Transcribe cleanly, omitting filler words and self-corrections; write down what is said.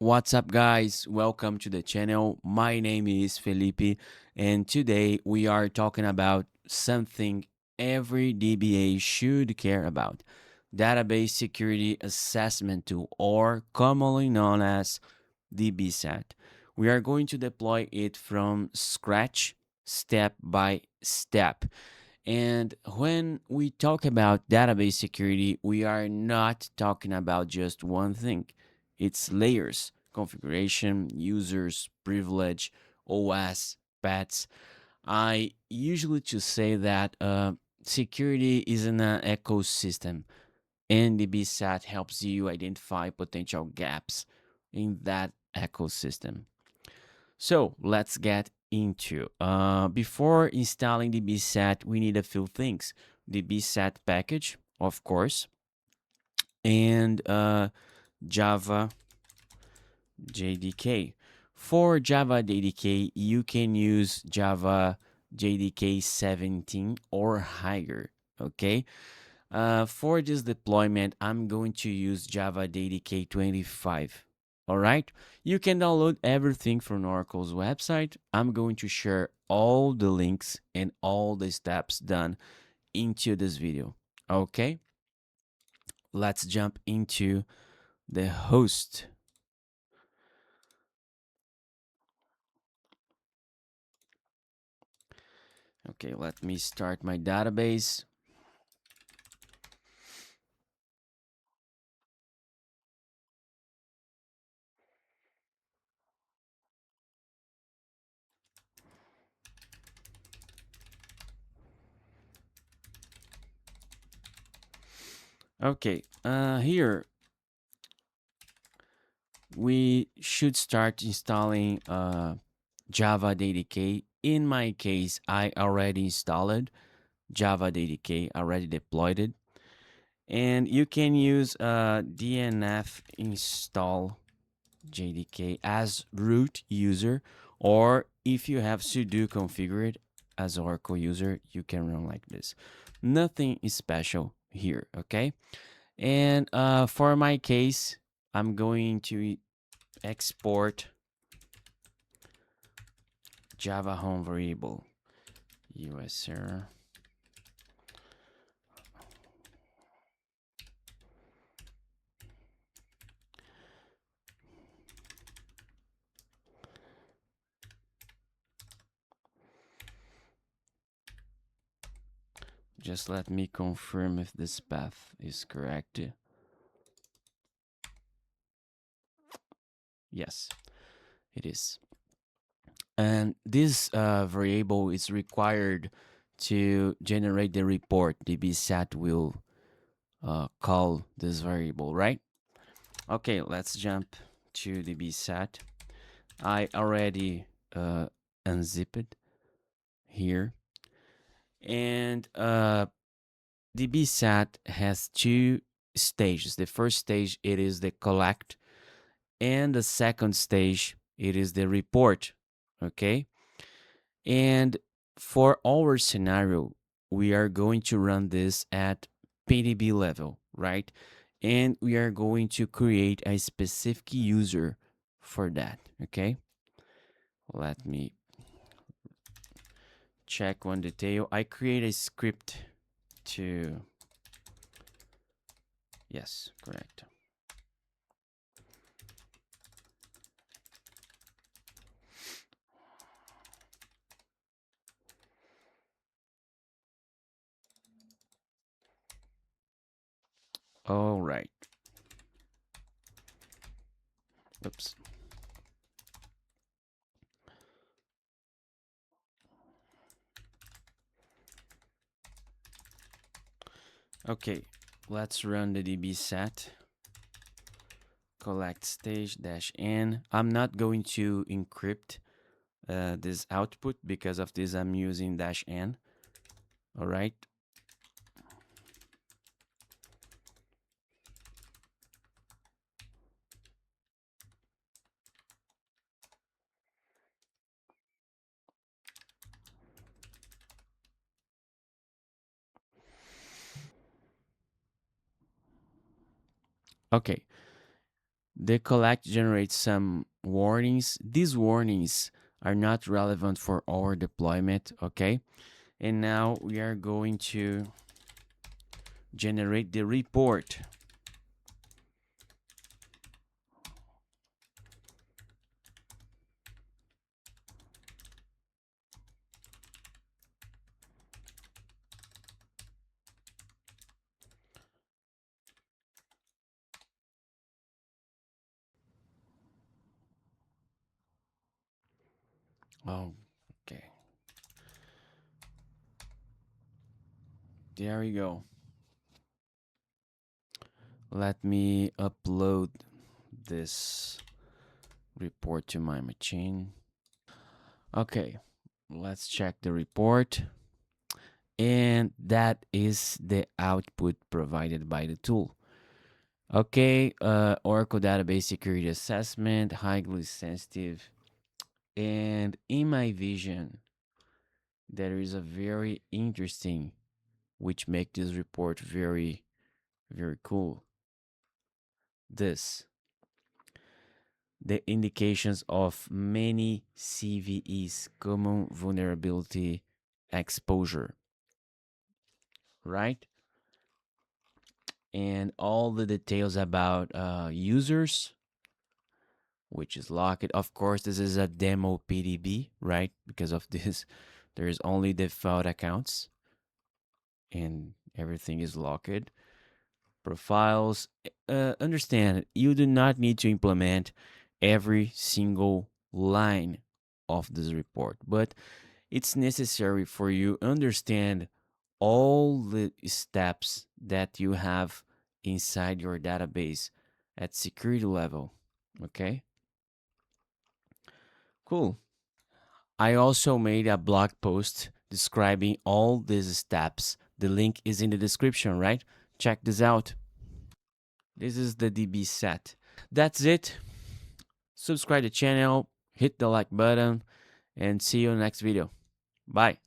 What's up, guys? Welcome to the channel. My name is Felipe, and today we are talking about something every DBA should care about: database security assessment tool, or commonly known as DBSAT. We are going to deploy it from scratch, step by step. And when we talk about database security, we are not talking about just one thing. It's layers, configuration, users, privilege, OS, paths. I usually to say that security is an ecosystem, and DBSAT helps you identify potential gaps in that ecosystem. So let's get into. Before installing the BSAT, we need a few things: the BSAT package, of course, and Java JDK. For Java JDK, you can use Java JDK 17 or higher. Okay. For this deployment, I'm going to use Java JDK 25. All right. You can download everything from Oracle's website. I'm going to share all the links and all the steps done into this video. Okay. Let's jump into the host. Okay, let me start my database. Okay, here we should start installing Java JDK. In my case, I already installed Java JDK, already deployed it. And you can use DNF install JDK as root user, or if you have sudo configured as Oracle user, you can run like this. Nothing is special here, okay? And for my case, I'm going to export Java home variable US error. Just let me confirm if this path is correct. Yes, it is. And this variable is required to generate the report. DBSAT will call this variable, right? Okay, let's jump to DBSAT. I already unzipped here. And DBSAT has two stages. The first stage, it is the collect, and the second stage, it is the report. Okay. And for our scenario, we are going to run this at PDB level, right? And we are going to create a specific user for that. Okay. Let me check one detail. I create a script to, yes, correct. All right. Oops. Okay, let's run the DBSAT collect stage dash n. I'm not going to encrypt this output. Because of this, I'm using dash n. All right. Okay. The collect generates some warnings. These warnings are not relevant for our deployment, okay? And now we are going to generate the report. Oh, okay. There we go. Let me upload this report to my machine. Okay, let's check the report. And that is the output provided by the tool. Okay, Oracle Database Security Assessment, highly sensitive. And in my vision, there is a very interesting, which make this report very, very cool. This, the indications of many CVEs, common vulnerability exposure, right? And all the details about users, which is locked. Of course, this is a demo PDB, right? Because of this, there is only default accounts and everything is locked. Profiles. Understand, you do not need to implement every single line of this report, but it's necessary for you understand all the steps that you have inside your database at security level. Okay, cool. I also made a blog post describing all these steps. The link is in the description, right? Check this out. This is the DBSAT. That's it. Subscribe to the channel, hit the like button, and see you in the next video. Bye.